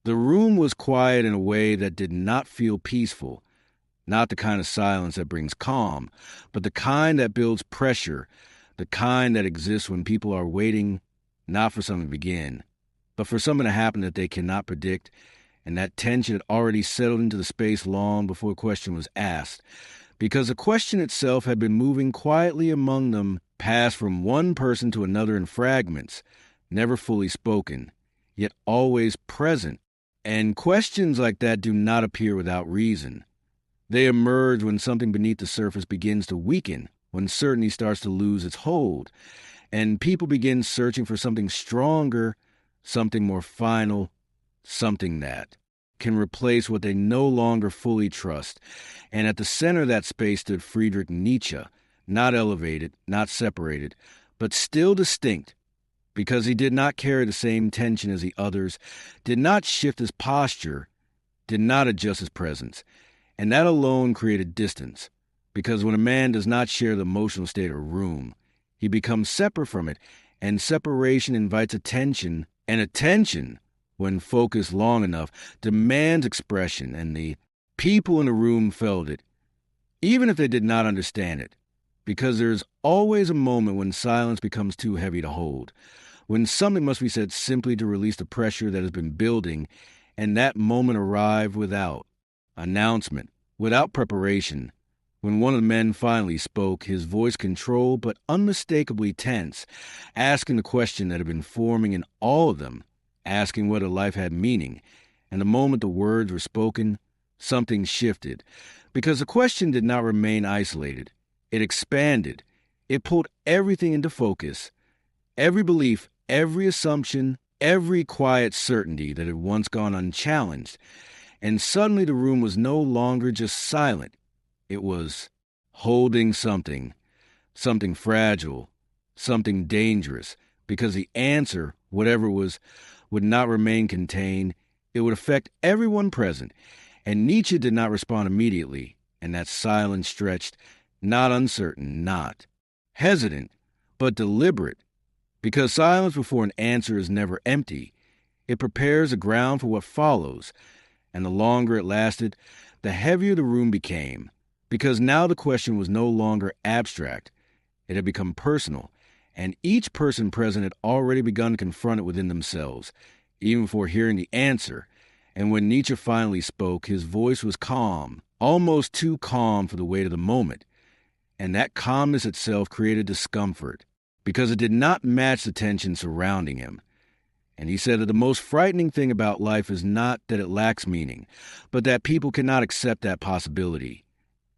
The room was quiet in a way that did not feel peaceful, not the kind of silence that brings calm, but the kind that builds pressure, the kind that exists when people are waiting not for something to begin, but for something to happen that they cannot predict, and that tension had already settled into the space long before a question was asked, because the question itself had been moving quietly among them, passed from one person to another in fragments, never fully spoken, yet always present. And questions like that do not appear without reason. They emerge when something beneath the surface begins to weaken, when certainty starts to lose its hold, and people begin searching for something stronger, something more final, something that can replace what they no longer fully trust. And at the center of that space stood Friedrich Nietzsche, not elevated, not separated, but still distinct, because he did not carry the same tension as the others, did not shift his posture, did not adjust his presence. And that alone created distance, because when a man does not share the emotional state of a room, he becomes separate from it, and separation invites attention, and attention, when focused long enough, demands expression, and the people in the room felt it, even if they did not understand it, because there's always a moment when silence becomes too heavy to hold, when something must be said simply to release the pressure that has been building, and that moment arrived without announcement, without preparation. When one of the men finally spoke, his voice controlled but unmistakably tense, asking the question that had been forming in all of them, asking whether life had meaning. And the moment the words were spoken, something shifted, because the question did not remain isolated. It expanded. It pulled everything into focus. Every belief, every assumption, every quiet certainty that had once gone unchallenged. And suddenly the room was no longer just silent. It was holding something, something fragile, something dangerous, because the answer, whatever it was, would not remain contained. It would affect everyone present. And Nietzsche did not respond immediately, and that silence stretched, not uncertain, not hesitant, but deliberate, because silence before an answer is never empty. It prepares the ground for what follows, and the longer it lasted, the heavier the room became, because now the question was no longer abstract. It had become personal, and each person present had already begun to confront it within themselves, even before hearing the answer. And when Nietzsche finally spoke, his voice was calm, almost too calm for the weight of the moment. And that calmness itself created discomfort, because it did not match the tension surrounding him. And he said that the most frightening thing about life is not that it lacks meaning, but that people cannot accept that possibility.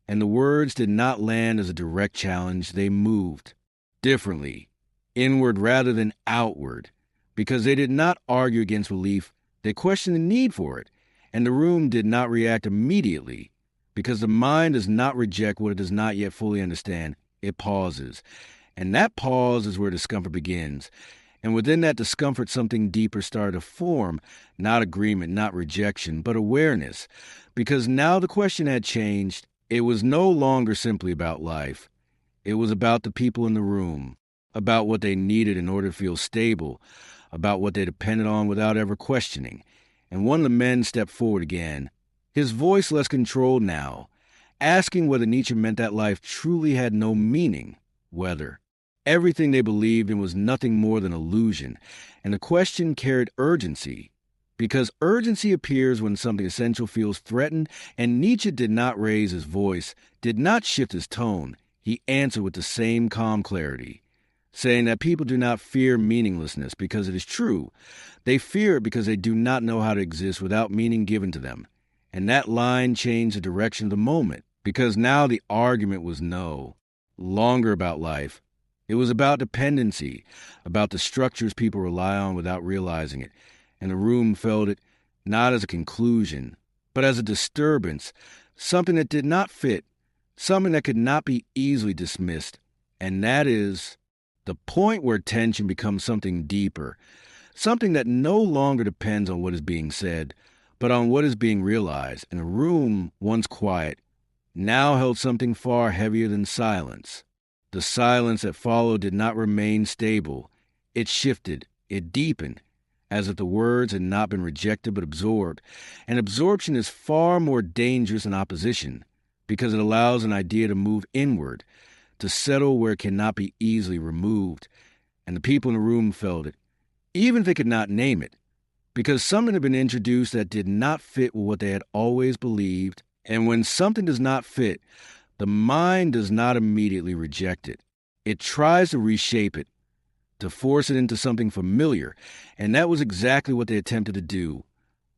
And the words did not land as a direct challenge. They moved differently, inward rather than outward, because they did not argue against belief. They questioned the need for it. And the room did not react immediately, because the mind does not reject what it does not yet fully understand. It pauses. And that pause is where discomfort begins. And within that discomfort, something deeper started to form, not agreement, not rejection, but awareness. Because now the question had changed. It was no longer simply about life. It was about the people in the room, about what they needed in order to feel stable, about what they depended on without ever questioning. And one of the men stepped forward again, his voice less controlled now, asking whether Nietzsche meant that life truly had no meaning, whether everything they believed in was nothing more than illusion. And the question carried urgency, because urgency appears when something essential feels threatened, and Nietzsche did not raise his voice, did not shift his tone. He answered with the same calm clarity, saying that people do not fear meaninglessness because it is true. They fear it because they do not know how to exist without meaning given to them. And that line changed the direction of the moment, because now the argument was no longer about life. It was about dependency, about the structures people rely on without realizing it. And the room felt it not as a conclusion, but as a disturbance, something that did not fit, something that could not be easily dismissed. And that is the point where tension becomes something deeper, something that no longer depends on what is being said, but on what is being realized. And the room, once quiet, now held something far heavier than silence. The silence that followed did not remain stable. It shifted, it deepened, as if the words had not been rejected but absorbed. And absorption is far more dangerous than opposition, because it allows an idea to move inward, to settle where it cannot be easily removed. And the people in the room felt it, even if they could not name it, because something had been introduced that did not fit with what they had always believed. And when something does not fit, the mind does not immediately reject it. It tries to reshape it, to force it into something familiar, and that was exactly what they attempted to do.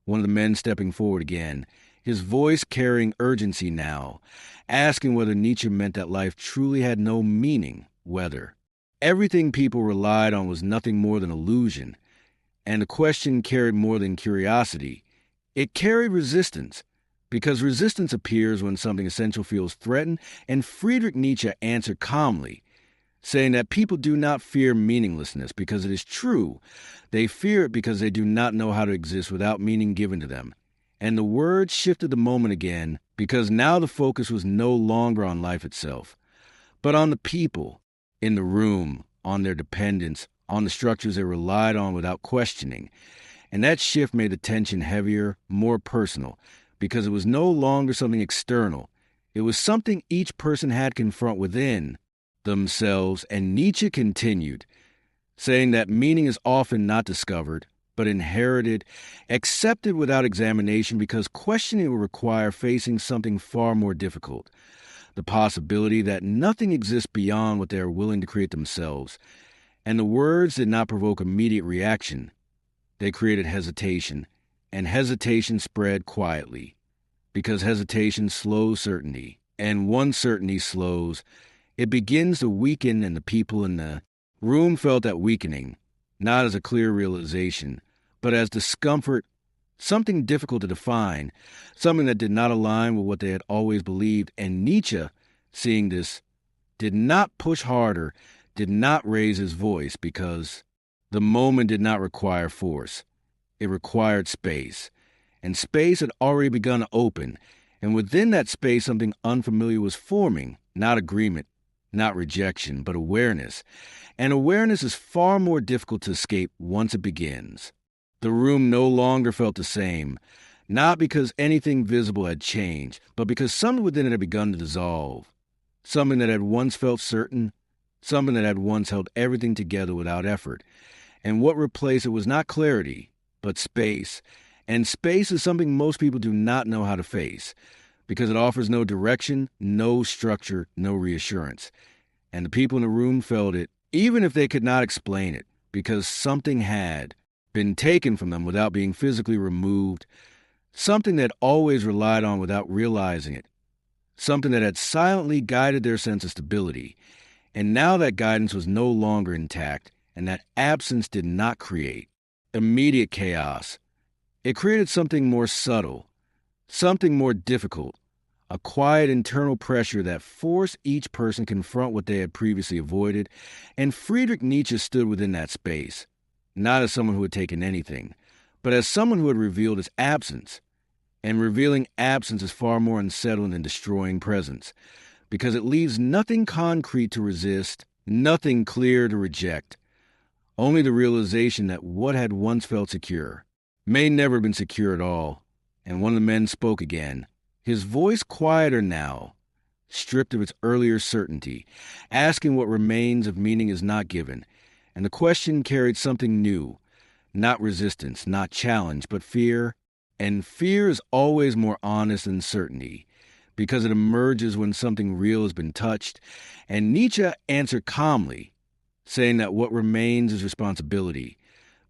One of the men stepping forward again, his voice carrying urgency now, asking whether Nietzsche meant that life truly had no meaning, whether everything people relied on was nothing more than illusion. And the question carried more than curiosity. It carried resistance, because resistance appears when something essential feels threatened, and Friedrich Nietzsche answered calmly, saying that people do not fear meaninglessness because it is true. They fear it because they do not know how to exist without meaning given to them. And the words shifted the moment again, because now the focus was no longer on life itself, but on the people in the room, on their dependence, on the structures they relied on without questioning. And that shift made the tension heavier, more personal, because it was no longer something external. It was something each person had confront within themselves. And Nietzsche continued, saying that meaning is often not discovered, but inherited, accepted without examination, because questioning will require facing something far more difficult, the possibility that nothing exists beyond what they are willing to create themselves. And the words did not provoke immediate reaction. They created hesitation, and hesitation spread quietly, because hesitation slows certainty, and once certainty slows, it begins to weaken, and the people in the room felt that weakening, not as a clear realization, but as discomfort, something difficult to define, something that did not align with what they had always believed. And Nietzsche, seeing this, did not push harder, did not raise his voice, because the moment did not require force. It required space. And space had already begun to open. And within that space, something unfamiliar was forming, not agreement, not rejection, but awareness. And awareness is far more difficult to escape once it begins. The room no longer felt the same, not because anything visible had changed, but because something within it had begun to dissolve. Something that had once felt certain, something that had once held everything together without effort. And what replaced it was not clarity, but space. And space is something most people do not know how to face, because it offers no direction, no structure, no reassurance. And the people in the room felt it, even if they could not explain it, because something had been taken from them without being physically removed, something that always relied on without realizing it, something that had silently guided their sense of stability. And now that guidance was no longer intact, and that absence did not create immediate chaos. It created something more subtle, something more difficult, a quiet internal pressure that forced each person to confront what they had previously avoided. And Friedrich Nietzsche stood within that space, not as someone who had taken anything, but as someone who had revealed his absence. And revealing absence is far more unsettling than destroying presence, because it leaves nothing concrete to resist, nothing clear to reject, only the realization that what had once felt secure may never have been secure at all. And one of the men spoke again, his voice quieter now, stripped of its earlier certainty, asking what remains of meaning is not given. And the question carried something new, not resistance, not challenge, but fear. And fear is always more honest than certainty, because it emerges when something real has been touched. And Nietzsche answered calmly, saying that what remains is responsibility,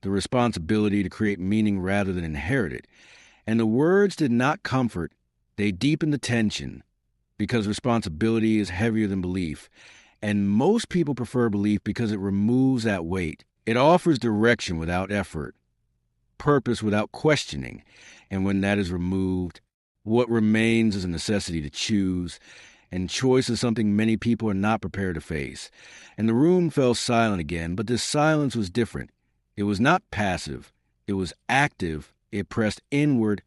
the responsibility to create meaning rather than inherit it. And the words did not comfort, they deepened the tension, because responsibility is heavier than belief. And most people prefer belief because it removes that weight. It offers direction without effort, purpose without questioning. And when that is removed, what remains is a necessity to choose. And choice is something many people are not prepared to face. And the room fell silent again, but this silence was different. It was not passive. It was active. It pressed inward.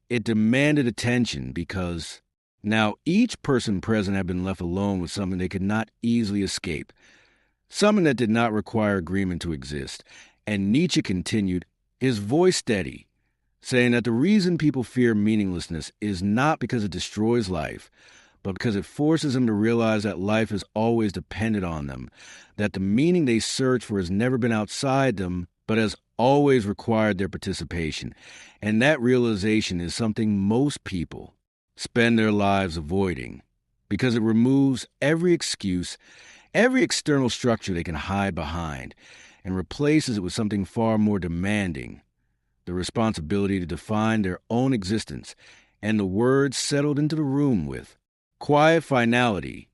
It demanded attention, because now each person present had been left alone with something they could not easily escape, something that did not require agreement to exist. And Nietzsche continued, his voice steady, saying that the reason people fear meaninglessness is not because it destroys life, but because it forces them to realize that life has always depended on them, that the meaning they search for has never been outside them, but has always required their participation. And that realization is something most people spend their lives avoiding, because it removes every excuse, every external structure they can hide behind, and replaces it with something far more demanding: the responsibility to define their own existence, and the words settled into the room with quiet finality,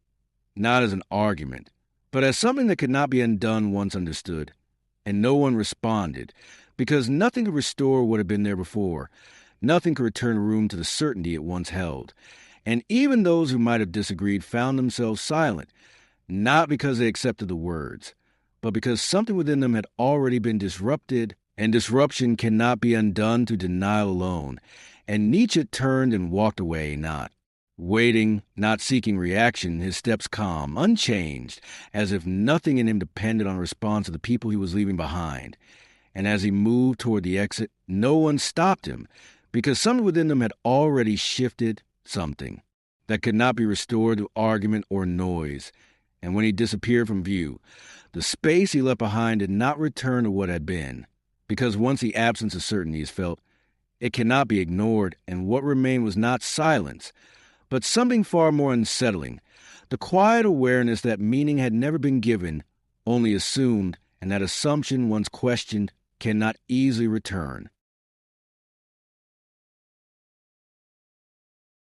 not as an argument, but as something that could not be undone once understood. And no one responded, because nothing could restore what had been there before. Nothing could return room to the certainty it once held. And even those who might have disagreed found themselves silent, not because they accepted the words, but because something within them had already been disrupted, and disruption cannot be undone through denial alone. And Nietzsche turned and walked away, not waiting, not seeking reaction, his steps calm, unchanged, as if nothing in him depended on a response to the people he was leaving behind. And as he moved toward the exit, no one stopped him, because something within them had already shifted, something that could not be restored through argument or noise. And when he disappeared from view, the space he left behind did not return to what had been, because once the absence of certainty is felt, it cannot be ignored, and what remained was not silence, but something far more unsettling: the quiet awareness that meaning had never been given, only assumed, and that assumption, once questioned, cannot easily return.